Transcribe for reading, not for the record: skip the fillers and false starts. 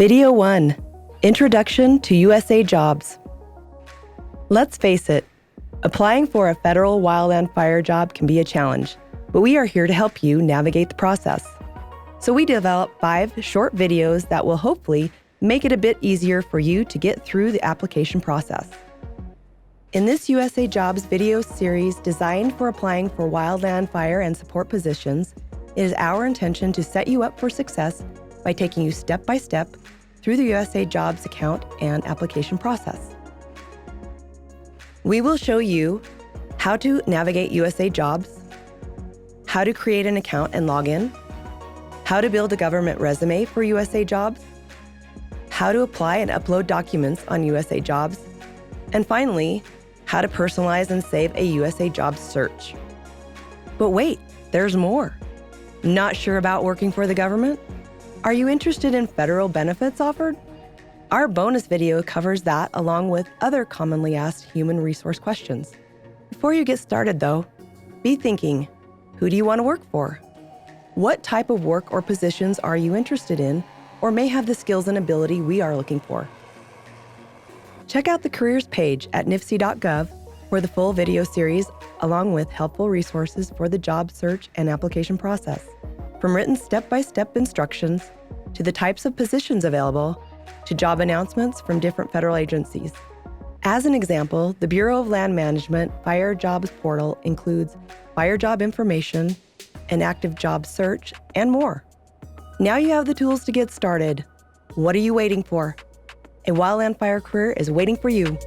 Video 1, Introduction to USAJOBS. Let's face it, applying for a federal wildland fire job can be a challenge, but we are here to help you navigate the process. So we developed 5 short videos that will hopefully make it a bit easier for you to get through the application process. In this USAJOBS video series designed for applying for wildland fire and support positions, it is our intention to set you up for success by taking you step by step through the USAJOBS account and application process. We will show you how to navigate USAJOBS, how to create an account and log in, how to build a government resume for USAJOBS, how to apply and upload documents on USAJOBS, and finally, how to personalize and save a USAJOBS search. But wait, there's more. Not sure about working for the government? Are you interested in federal benefits offered? Our bonus video covers that along with other commonly asked human resource questions. Before you get started though, be thinking, who do you want to work for? What type of work or positions are you interested in or may have the skills and ability we are looking for? Check out the careers page at nifc.gov for the full video series along with helpful resources for the job search and application process, from written step-by-step instructions to the types of positions available to job announcements from different federal agencies. As an example, the Bureau of Land Management Fire Jobs portal includes fire job information, an active job search, and more. Now you have the tools to get started. What are you waiting for? A wildland fire career is waiting for you.